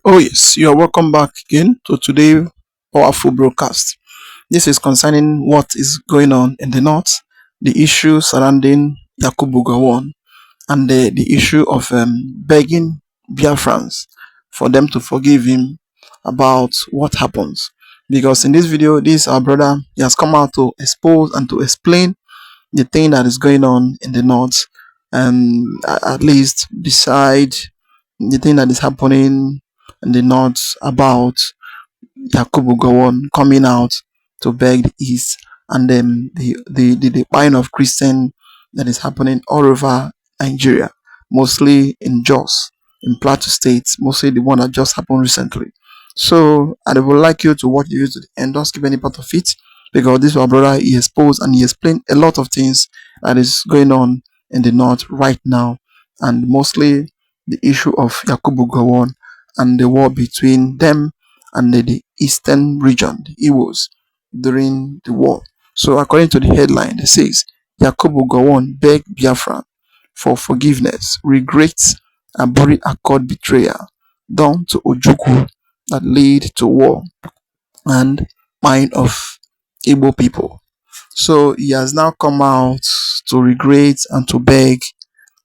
Oh, yes, you are welcome back again to today's powerful broadcast. This is concerning what is going on in the north, the issue surrounding Yakubu Gowon, and the issue of begging Biafrans for them to forgive him about what happens. Because in this video, this our brother, he has come out to expose and to explain the thing that is going on in the north, and at least decide the thing that is happening in the north about Yakubu Gowon coming out to beg the East, and then the buying of Christian that is happening all over Nigeria, mostly in Jos, in Plateau State, mostly the one that just happened recently. So I would like you to watch the video to the end. Don't skip any part of it, because this our brother, he exposed and he explained a lot of things that is going on in the north right now, and mostly the issue of Yakubu Gowon and the war between them and the eastern region, the Igbos, during the war. So according to the headline, it says Yakubu Gowon begged Biafra for forgiveness, regrets Aburi Accord betrayal done to Ojukwu that lead to war and mind of Igbo people. So he has now come out to regret and to beg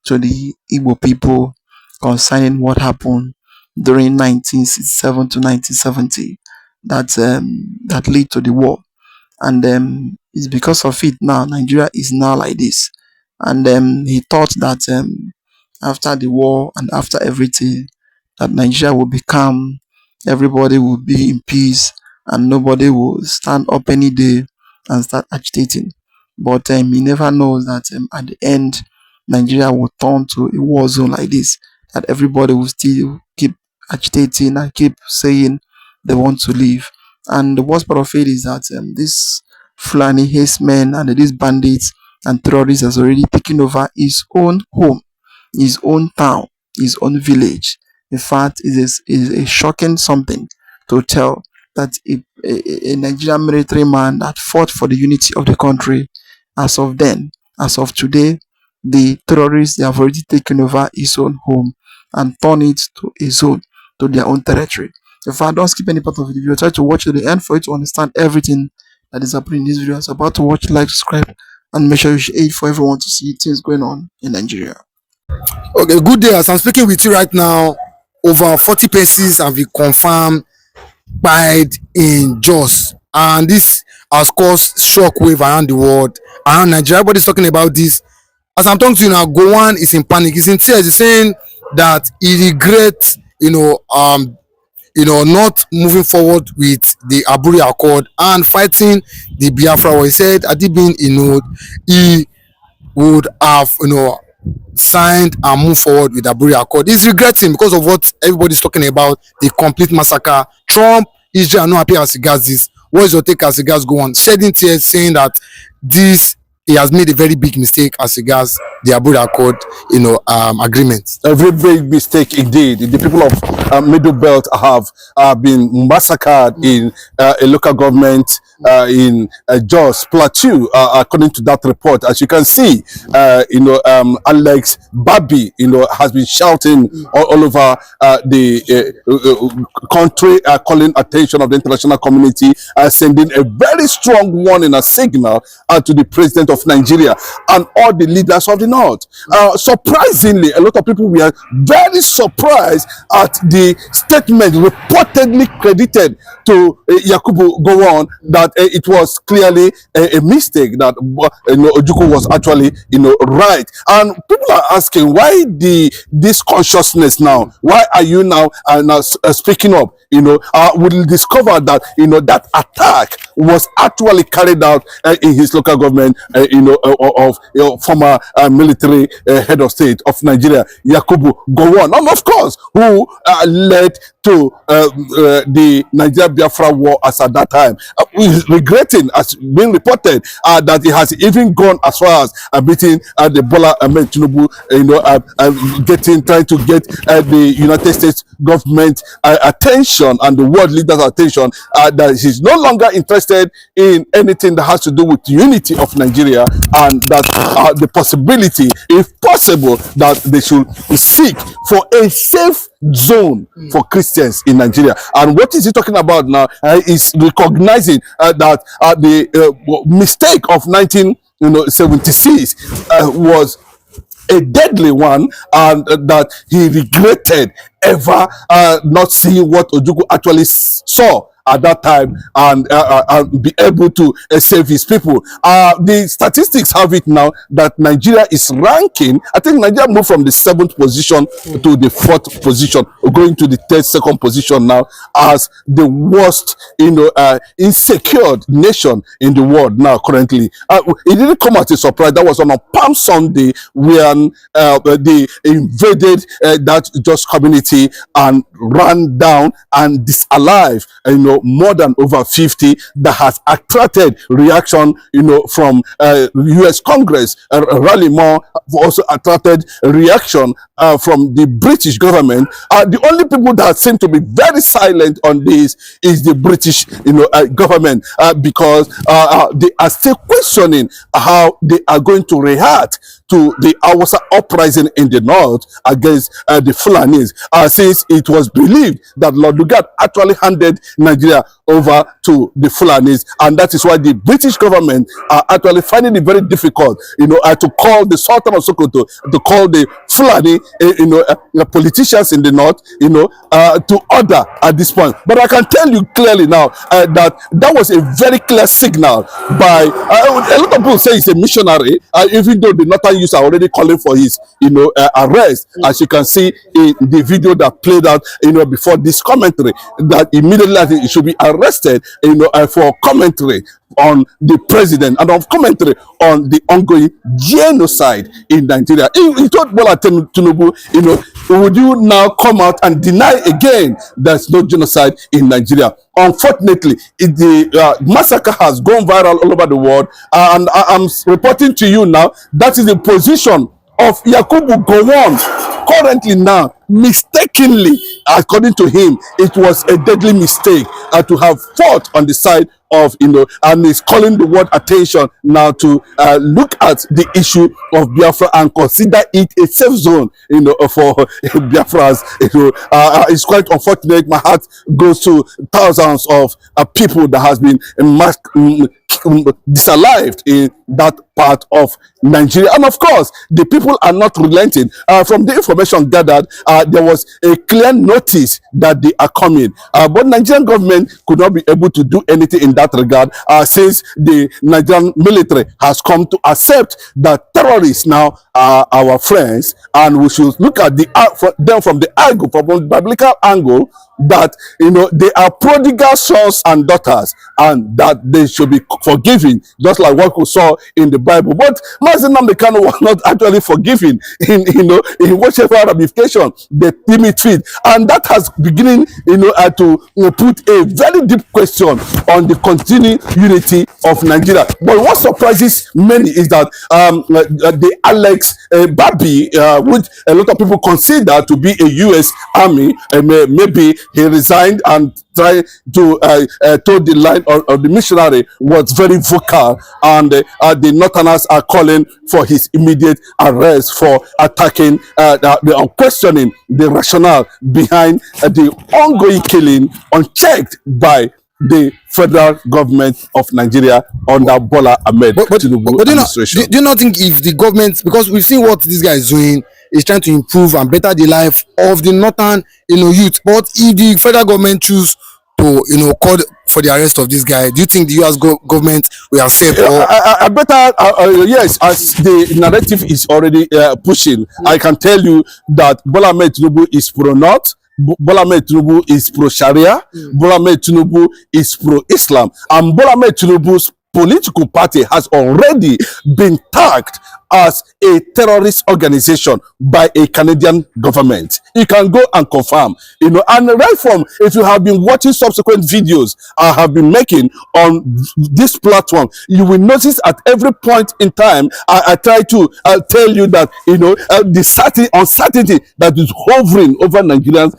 to the Igbo people concerning what happened during 1967 to 1970 that led to the war, and it's because of it now Nigeria is now like this. And he thought that after the war and after everything, that Nigeria will become, everybody will be in peace, and nobody will stand up any day and start agitating. But he never knows that at the end, Nigeria will turn to a war zone like this, that everybody will still keep agitating and keep saying they want to leave. And the worst part of it is that this Fulani men and these bandits and terrorists has already taken over his own home, his own town, his own village. In fact, it is a shocking something to tell that a Nigerian military man that fought for the unity of the country, as of then, as of today, the terrorists, they have already taken over his own home and turned it to a zone, to their own territory. If I don't skip any part of the video, try to watch to the end for you to understand everything that is happening in this video. So about to watch, like, subscribe, and make sure you share it for everyone to see things going on in Nigeria. Okay, good day. As I'm speaking with you right now, over 40 persons have been confirmed died in Jos, and this has caused shockwave around the world, around Nigeria. Everybody's talking about this. As I'm talking to you now, Gowon is in panic. He's in tears. He's saying that he regrets, not moving forward with the Aburi Accord and fighting the Biafra war. He said, had he been, he would have, signed and moved forward with the Aburi Accord. He's regretting because of what everybody's talking about, the complete massacre. Trump, Israel are not happy as regards this. What is your take as regards Gowon? Shedding tears, saying that he has made a very big mistake as regards the Aburi Accord, agreement. A very big mistake indeed. The people of Middle Belt have been massacred in a local government in Jos Plateau, according to that report. As you can see, Alex Babi, has been shouting all over the country, calling attention of the international community, sending a very strong warning, a signal to the president of Nigeria and all the leaders of the North. Surprisingly, a lot of people were very surprised at the statement reportedly credited to Yakubu Gowon, that it was clearly a mistake, that Ojukwu was actually right. And people are asking, why this consciousness now? Why are you now speaking up? We'll discover that that attack was actually carried out in his local government, of former military head of state of Nigeria, Yakubu Gowon, and of course, who led to the Nigeria Biafra war as at that time. Regretting, as being reported, that he has even gone as far as beating the Bola Ahmed Tinubu, trying to get the United States government attention and the world leaders attention, that he's no longer interested interested in anything that has to do with unity of Nigeria, and that the possibility, if possible, that they should seek for a safe zone for Christians in Nigeria. And what is he talking about now? Is recognizing that the mistake of 1976 was a deadly one, and that he regretted ever not seeing what Ojukwu actually saw at that time, and be able to save his people. The statistics have it now that Nigeria is ranking. I think Nigeria moved from the 7th position to the 4th position, going to the 2nd position now as the worst, insecure nation in the world now currently. It didn't come as a surprise. That was on a Palm Sunday when they invaded that just community and ran down and disalive, more than over 50, that has attracted reaction, from U.S. Congress. Rally more also attracted reaction from the British government. The only people that seem to be very silent on this is the British, government, because they are still questioning how they are going to react to the Hausa uprising in the north against the Fulanis, since it was believed that Lord Lugard actually handed Nigeria over to the Fulanis, and that is why the British government are actually finding it very difficult, to call the Sultan of Sokoto, to call the Fulani, the politicians in the north, to order at this point. But I can tell you clearly now that was a very clear signal by a lot of people say he's a missionary, even though the northern youths are already calling for his, arrest, as you can see in the video that played out, before this commentary, that immediately he should be arrested, for commentary on the president and of commentary on the ongoing genocide in Nigeria. He told Bola Tinubu, would you now come out and deny again there's no genocide in Nigeria? Unfortunately, the massacre has gone viral all over the world, and I'm reporting to you now that is the position of Yakubu Gowon currently now. Mistakenly, according to him, it was a deadly mistake to have fought on the side of, and is calling the world attention now to look at the issue of Biafra and consider it a safe zone, for Biafrans. It's quite unfortunate. My heart goes to thousands of people that has been disalived in that part of Nigeria. And of course, the people are not relenting. From the information gathered, there was a clear notice that they are coming. But Nigerian government could not be able to do anything in that regard, since the Nigerian military has come to accept that terrorists now are our friends, and we should look at them from the angle, from the biblical angle, that they are prodigal sons and daughters, and that they should be forgiven, just like what we saw in the Bible. But Mazen Namdekano was not actually forgiven in whichever ramification they deem it fit, and that has beginning to put a very deep question on the continuing unity of Nigeria. But what surprises many is that the Alex Babi, which a lot of people consider to be a U.S. Army, maybe he resigned and tried to toe the line of the missionary, was very vocal, and the Northerners are calling for his immediate arrest for attacking, questioning the rationale behind the ongoing killing unchecked by the federal government of Nigeria under Bola Ahmed Tinubu administration. Do you not think if the government, because we've seen what this guy is doing, is trying to improve and better the life of the northern youth, but if the federal government choose to call for the arrest of this guy, do you think the US government will accept? I better yes, as the narrative is already pushing, I can tell you that Bola Ahmed Tinubu is pro-North, Bola Ahmed Tinubu is pro-Sharia, Bola Ahmed Tinubu is pro-Islam, and Bola Ahmed Tinubu's political party has already been tagged as a terrorist organization by a Canadian government. You can go and confirm, and right from, if you have been watching subsequent videos I have been making on this platform, you will notice at every point in time I try to tell you that the uncertainty that is hovering over Nigerians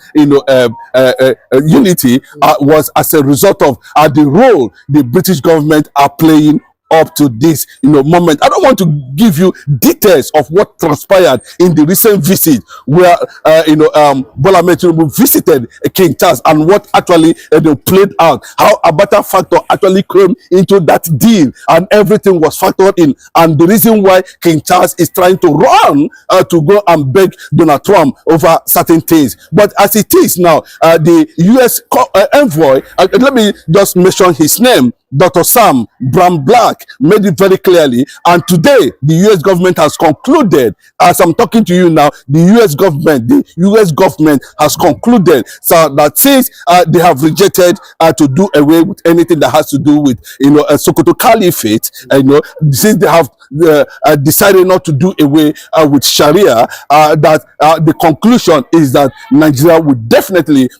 unity was as a result of the role the British government are playing up to this moment. I don't want to give you details of what transpired in the recent visit where Bola Ahmed Tinubu visited King Charles, and what actually played out, how a better factor actually came into that deal, and everything was factored in, and the reason why King Charles is trying to run to go and beg Donald Trump over certain things. But as it is now, the US envoy, let me just mention his name, Dr. Sam Brown-Black, made it very clearly, and today the U.S. government has concluded, as I'm talking to you now, the U.S. government has concluded, so that since they have rejected to do away with anything that has to do with Sokoto Caliphate, since they have decided not to do away with Sharia, that the conclusion is that Nigeria would definitely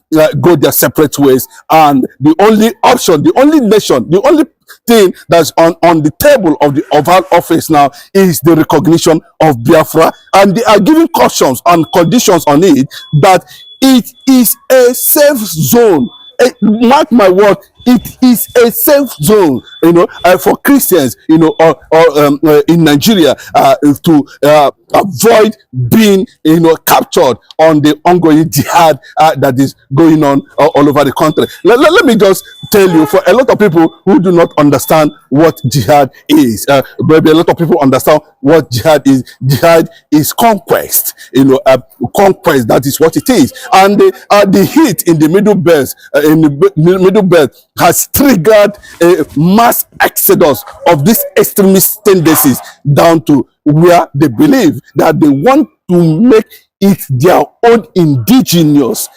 go their separate ways, and the only option, the only nation, the only thing that's on the table of the Oval Office now is the recognition of Biafra, and they are giving cautions and conditions on it that it is a safe zone. Mark my word, it is a safe zone, for Christians, or in Nigeria, to avoid being, captured on the ongoing jihad that is going on all over the country. Let me just tell you, for a lot of people who do not understand what jihad is, maybe a lot of people understand what jihad is. Jihad is conquest, conquest. That is what it is, and the heat in the Middle Belt has triggered a mass exodus of these extremist tendencies down to where they believe that they want to make it their own indigenous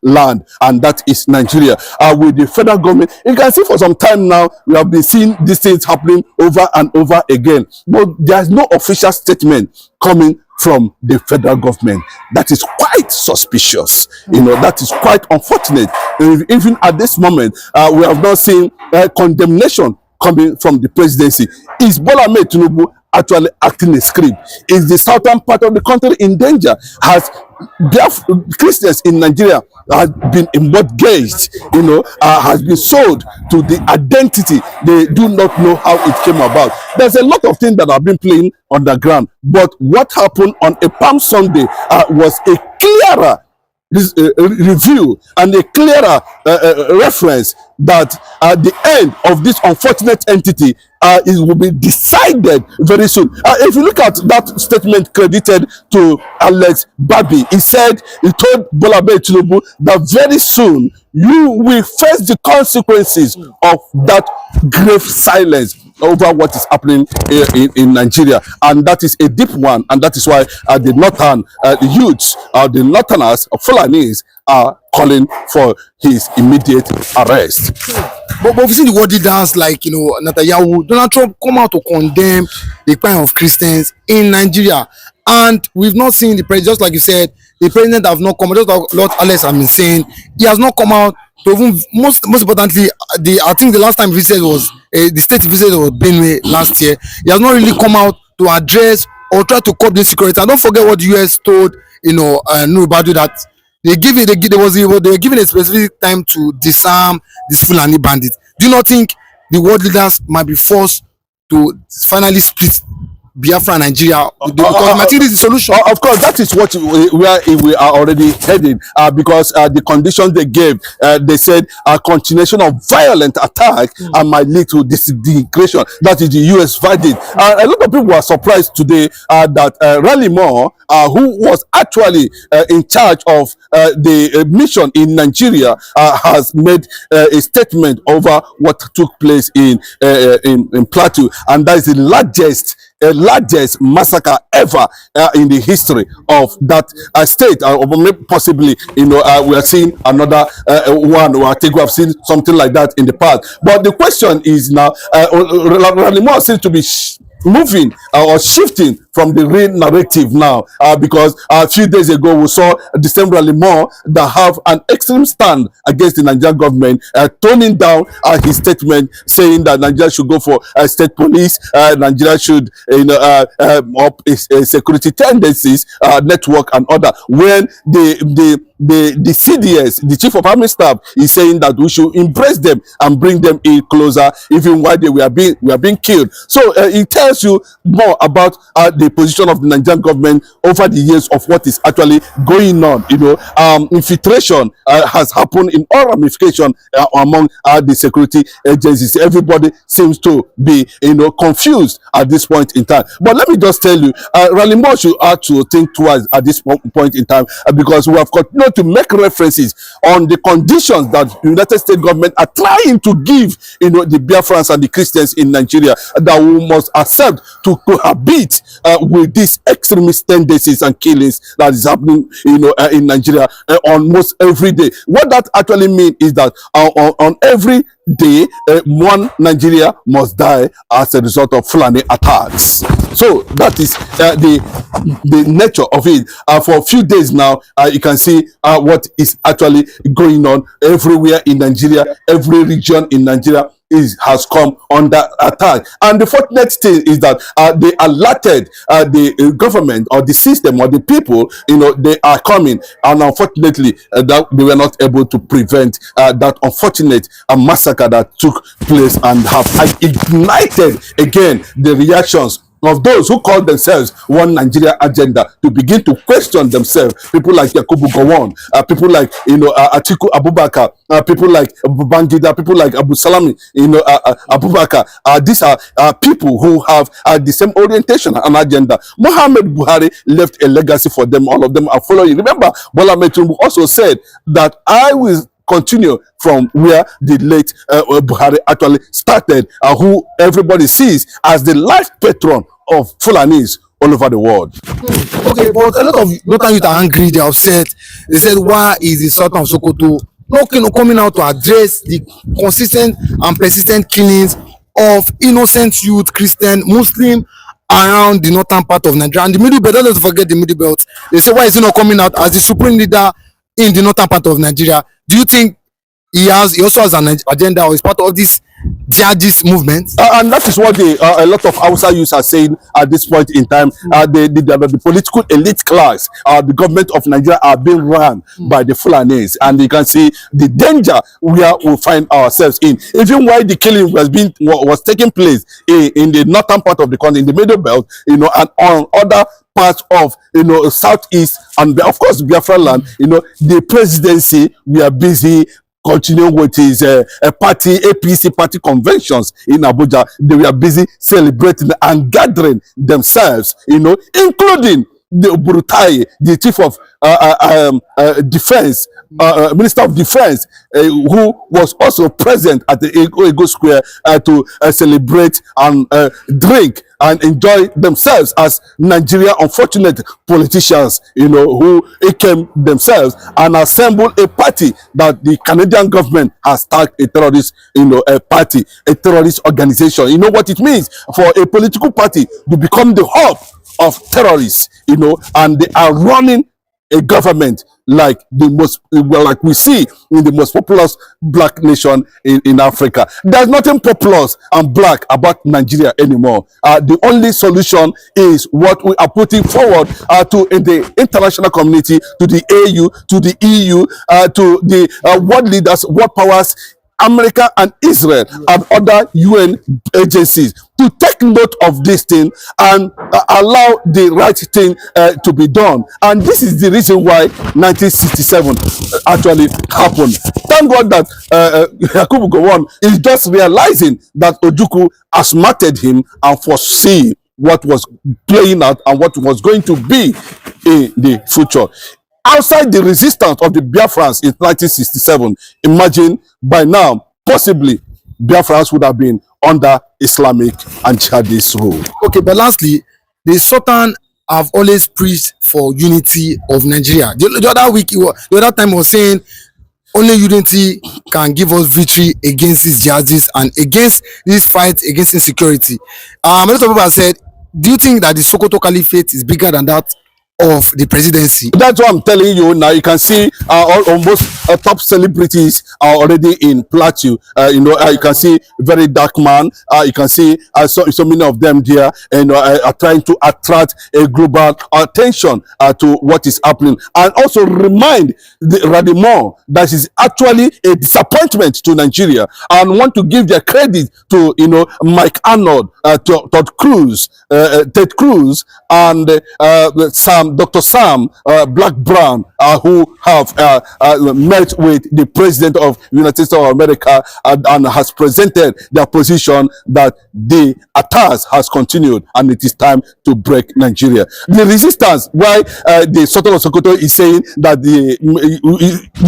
land, and that is Nigeria. With the federal government, you can see for some time now we have been seeing these things happening over and over again, but there's no official statement coming from the federal government. That is quite suspicious. That is quite unfortunate. Even at this moment, we have not seen condemnation coming from the presidency. Is Bola Ahmed Tinubu actually acting a script? Is the southern part of the country in danger? Has Christians in Nigeria has been mortgaged, has been sold to the identity they do not know how it came about? There's a lot of things that have been playing on the ground, but what happened on a Palm Sunday was a clearer review and a clearer reference that at the end of this unfortunate entity, it will be decided very soon. If you look at that statement credited to Alex Babi, he told Bola Ahmed Tinubu that very soon you will face the consequences of that grave silence over what is happening in Nigeria, and that is a deep one, and that is why the northern youths, the northerners, Fulanis, are calling for his immediate arrest. But we've seen the world leaders like Netanyahu, Donald Trump come out to condemn the crime of Christians in Nigeria, and we've not seen the president. Just like you said, the president have not come out. Just like Lord Alex has been saying, he has not come out to even most importantly. I think the last time he visited was the state visit was Benue last year. He has not really come out to address or try to curb the insecurity. And don't forget what the US told Nuribadu, that they were given a specific time to disarm these Fulani bandits. Do you not think the world leaders might be forced to finally split Biafra and Nigeria? Because I think this is the solution. Of course, that is what where we are already heading, because the conditions they gave, they said a continuation of violent attack might lead to disintegration. That is the US verdict. A lot of people were surprised today that Raleigh Moore, who was actually in charge of the mission in Nigeria, has made a statement over what took place in Plateau, and that is the largest massacre ever in the history of that state, or possibly we are seeing another one, or I think we have seen something like that in the past. But the question is now, Raleigh Moore seems to be moving or shifting from the real narrative now, because a few days ago we saw the same rally more that have an extreme stand against the Nigerian government, toning down his statement saying that Nigeria should go for state police, Nigeria should up security tendencies network and other, when the CDS, the chief of army staff, is saying that we should embrace them and bring them in closer, even while they were being killed. So it tells you more about the position of the Nigerian government over the years of what is actually going on. Infiltration has happened in all ramifications among the security agencies. Everybody seems to be confused at this point in time. But let me just tell you, Ralimo should have to think twice at this point in time, because we have continued to make references on the conditions that the United States government are trying to give the Biafrans and the Christians in Nigeria, that we must accept to cohabit with these extremist tendencies and killings that is happening in Nigeria almost every day. What that actually means is that on every day, one Nigeria must die as a result of Fulani attacks. So that is the nature of it. For a few days now, you can see what is actually going on everywhere in Nigeria. Every region in Nigeria has come under attack. And the fortunate thing is that they alerted the government or the system or the people, they are coming. And unfortunately, that they were not able to prevent that unfortunate massacre that took place, and have ignited again the reactions of those who call themselves One Nigeria Agenda to begin to question themselves. People like Yakubu Gowon, people like Atiku Abubakar, people like Bangida, people like Abu Salami, Abubakar. These are people who have the same orientation and agenda. Muhammad Buhari left a legacy for them. All of them are following. Remember, Bola Tinubu also said that I will continue from where the late Buhari actually started, who everybody sees as the life patron of Fulanis all over the world. Okay, but a lot of northern youth are angry, they're upset. They said, why is the Sultan of Sokoto not coming out to address the consistent and persistent killings of innocent youth, Christian, Muslim, around the northern part of Nigeria and the middle belt? Don't forget the middle belt. They say, why is he not coming out as the supreme leader in the northern part of Nigeria? Do you think he also has an agenda, or is part of this jihadist movement? And that is what a lot of Hausa youths are saying at this point in time. The political elite class, the government of Nigeria, are being run by the Fulanis, and you can see the danger where we find ourselves in. Even while the killing was taking place in the northern part of the country, in the middle belt, and on other parts of southeast, and of course Biafra land, the presidency, we are busy continuing with his party, APC party conventions in Abuja. They were busy celebrating and gathering themselves, including the Burutai, the chief of defense, Minister of Defense, who was also present at the Ego Square to celebrate and drink and enjoy themselves as Nigeria unfortunate politicians, who came themselves and assembled a party that the Canadian government has tagged a terrorist, a party, a terrorist organization. You know what it means for a political party to become the hub of terrorists, and they are running a government like like we see in the most populous black nation in Africa. There's nothing populous and black about Nigeria anymore. The only solution is what we are putting forward to the international community, to the AU, to the EU, to the world leaders, world powers, America and Israel and other UN agencies, to take note of this thing and allow the right thing to be done. And this is the reason why 1967 actually happened. Thank God that Yakubu Gowon is just realizing that Ojukwu outsmarted him and foresee what was playing out and what was going to be in the future. Outside the resistance of the Biafrans in 1967, imagine by now, possibly, Biafrans would have been under Islamic and jihadist rule. Okay, but lastly, the Sultan have always preached for unity of Nigeria. The other week, the other time was saying only unity can give us victory against these jihadists and against this fight against insecurity. A lot of people have said, do you think that the Sokoto Caliphate is bigger than that of the presidency? That's what I'm telling you now. You can see almost top celebrities are already in Plateau. You can see very dark man. You can see so many of them there, and are trying to attract a global attention to what is happening, and also remind the Radimon that is actually a disappointment to Nigeria, and want to give their credit to Mike Arnold, to Ted Cruz, and Dr. Sam Black Brown, who have met with the president of the United States of America, and has presented their position that the attacks has continued and it is time to break Nigeria. The resistance, why the Sultan of Sokoto is saying that the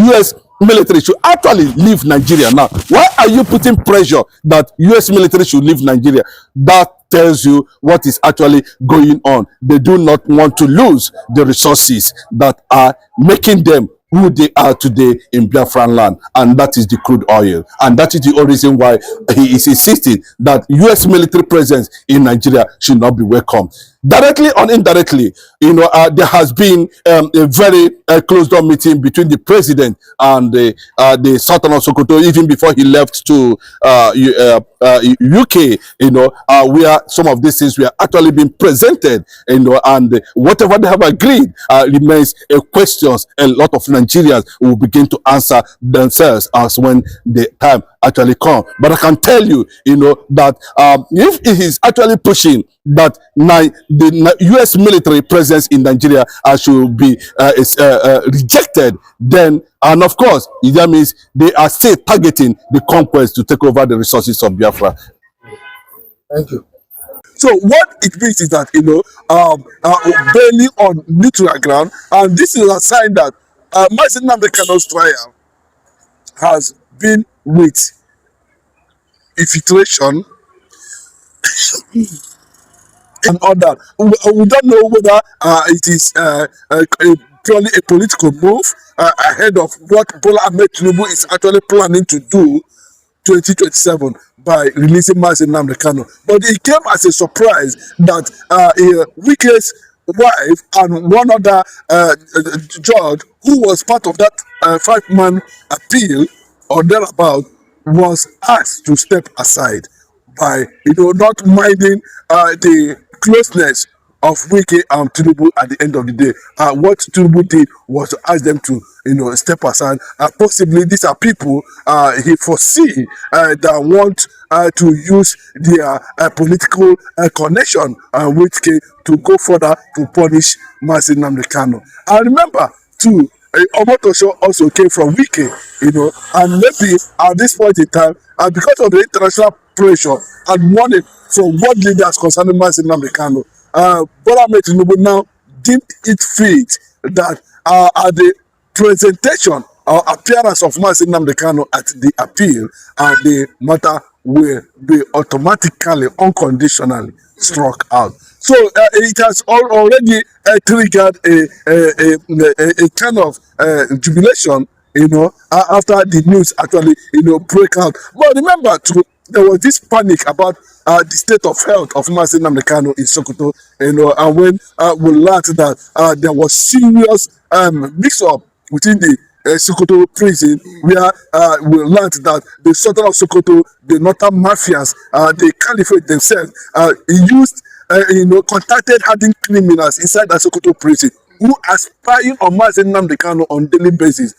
U.S. military should actually leave Nigeria now. Why are you putting pressure that U.S. military should leave Nigeria? That tells you what is actually going on. They do not want to lose the resources that are making them who they are today in Biafran land, and that is the crude oil. And that is the only reason why he is insisting that U.S. military presence in Nigeria should not be welcome. Directly or indirectly, there has been a very closed-door meeting between the president and the Sultan of Sokoto, even before he left to UK. Where some of these things were actually being presented, and whatever they have agreed remains a question. A lot of Nigerians will begin to answer themselves as when the time actually come. But I can tell you, that if he is actually pushing that the U.S. military presence in Nigeria should be rejected, then, and of course, that means they are still targeting the conquest to take over the resources of Biafra. Thank you. So what it means is that barely on neutral ground, and this is a sign that Mazi Nnamdi Kanu's trial has been with infiltration and all that. We don't know whether it is purely a political move ahead of what Bola Ahmed Tinubu is actually planning to do 2027 by releasing Mazi Nnamdi Kanu. But it came as a surprise that Wike's wife and one other judge who was part of that 5-man appeal or thereabout was asked to step aside by not minding the closeness of Wike and Tinubu at the end of the day. What Tinubu did was to ask them to step aside. Possibly these are people he foresee that want to use their political connection with Wike to go further to punish Mazi Nnamdi Kanu. And remember too, Omotosho also came from Wike, and maybe at this point in time, because of the international pressure and warning from world leaders concerning Mazi Nnamdi Kanu, Bola Ahmed Tinubu now deemed it fit that at the presentation or appearance of Mazi Nnamdi Kanu at the appeal, the matter will be automatically, unconditionally struck out. So it has already triggered a kind of jubilation, after the news actually, break out. But remember too, there was this panic about the state of health of Mazi Nnamdi Kanu in Sokoto, and when we learned that there was serious mix-up within the Sokoto prison, where we learned that the Sultan of Sokoto, the northern mafias, the caliphate themselves, used, contacted hardened criminals inside the Sokoto prison who are spying on Mazi Nnamdi Kanu on daily basis,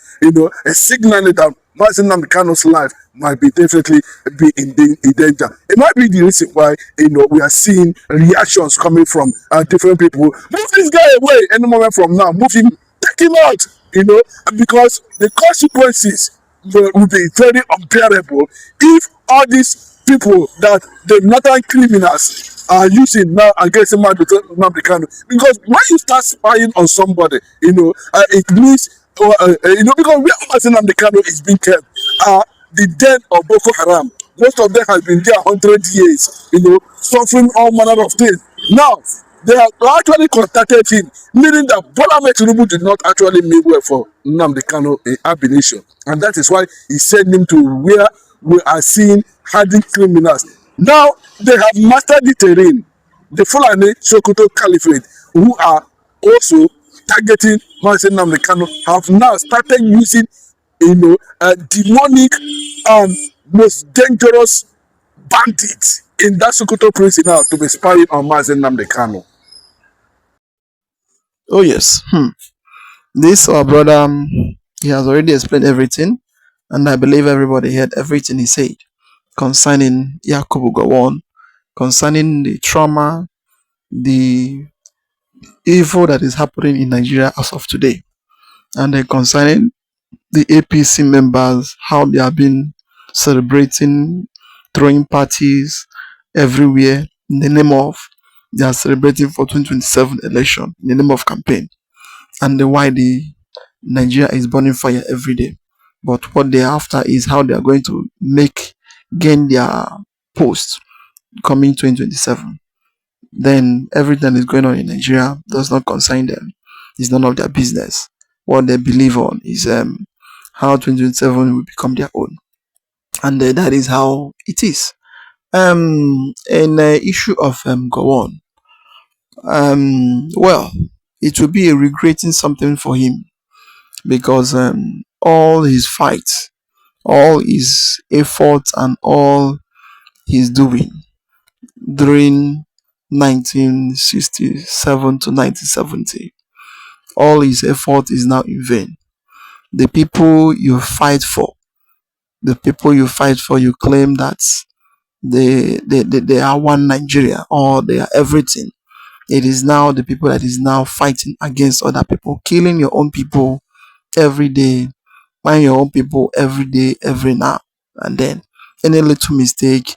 signaling that Mazi Nnamdi Kanu's life might be definitely be in danger. It might be the reason why we are seeing reactions coming from different people. Move this guy away any moment from now. Move him, take him out. Because the consequences will be very unbearable if all these people that the northern criminals are using now against Nnamdi Kanu. Because when you start spying on somebody, it means because where Nnamdi Kanu is being kept are the den of Boko Haram. Most of them have been there 100 years, suffering all manner of things. Now, they have actually contacted him, meaning that Bola Ahmed Tinubu did not actually mean well for Nnamdi Kanu in ab initio, and that is why he sent him to where we are seeing hardened criminals. Now they have mastered the terrain. The Fulani Sokoto Caliphate, who are also targeting Mazi Nnamdi Kanu, have now started using, demonic and most dangerous bandits in that Sokoto prison now to be spying on Mazi Nnamdi Kanu. Oh yes. This our brother, he has already explained everything, and I believe everybody heard everything he said concerning Yakubu Gowon, concerning the trauma, the evil that is happening in Nigeria as of today, and then concerning the APC members, how they have been celebrating, throwing parties everywhere in the name of they are celebrating for 2027 election in the name of campaign, and the why the Nigeria is burning fire every day. But what they're after is how they are going to gain their post coming 2027. Then everything that is going on in Nigeria does not concern them. It's none of their business. What they believe on is how 2027 will become their own, and that is how it is. In the issue of go on, well, it will be a regretting something for him because all his fights, all his efforts, and all he's doing during 1967 to 1970, all his effort is now in vain. The people you fight for, you claim that they are one Nigeria or they are everything. It is now the people that is now fighting against other people, killing your own people every day, find your own people every day, every now and then. Any little mistake,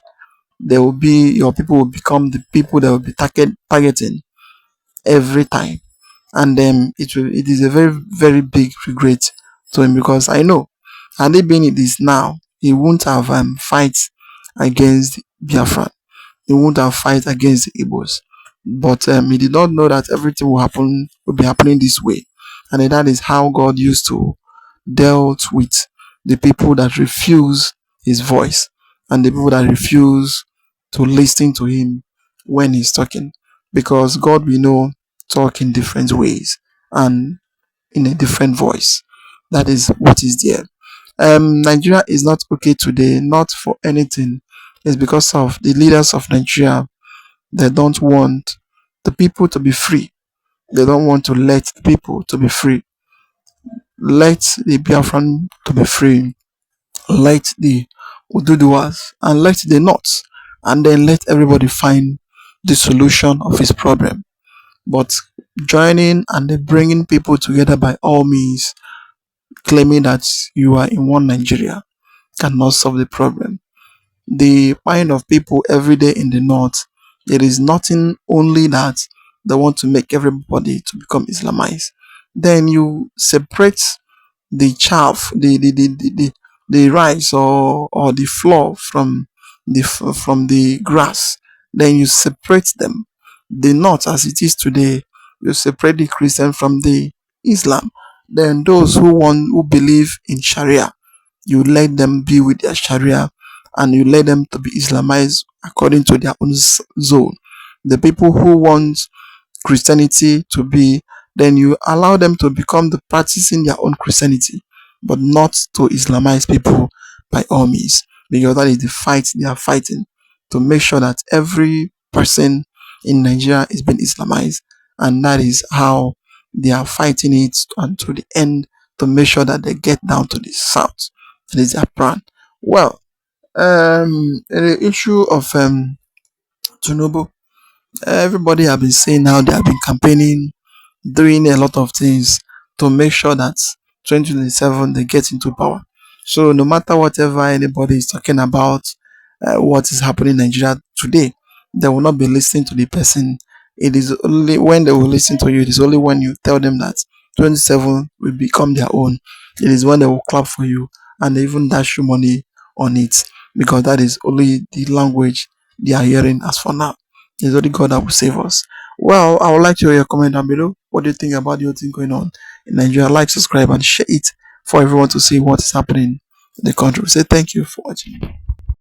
there will be your people will become the people that will be targeting every time, and it is a very very big regret to him because I know had it been it is now, he won't have fight against Biafra, he won't have fight against the Igbos, but he did not know that everything will be happening this way, and that is how God used to dealt with the people that refuse his voice and the people that refuse to listen to him when he's talking, because God we know talk in different ways and in a different voice. That is what is there. Nigeria is not okay today, not for anything. It's because of the leaders of Nigeria. They don't want the people to be free. They don't want to let the people to be free. Let the Biafran to be free. Let the Ududuwas and let the North, and then let everybody find the solution of his problem. But joining and then bringing people together by all means, claiming that you are in one Nigeria, cannot solve the problem. The mind of people every day in the north, it is nothing only that they want to make everybody to become Islamized. Then you separate the chaff, the rice or the flour from from the grass. Then you separate them. The north as it is today, you separate the Christian from the Islam. Then those who believe in Sharia, you let them be with their Sharia, and you let them to be Islamized according to their own zone. The people who want Christianity to be, then you allow them to become the practicing their own Christianity, but not to Islamize people by all means, because that is the fight they are fighting, to make sure that every person in Nigeria is being Islamized, and that is how they are fighting it until the end, to make sure that they get down to the south. That is their plan. Well, the issue of Tinubu, everybody have been saying how they have been campaigning, doing a lot of things to make sure that 2027 they get into power. So no matter whatever anybody is talking about, what is happening in Nigeria today, they will not be listening to the person. It is only when they will listen to you. It is only when you tell them that 27 will become their own. It is when they will clap for you and they even dash you money on it, because that is only the language they are hearing as for now. It's only God that will save us. Well, I would like to hear your comment down below. What do you think about the whole thing going on in Nigeria? Like, subscribe, and share it for everyone to see what is happening in the country. Say thank you for watching.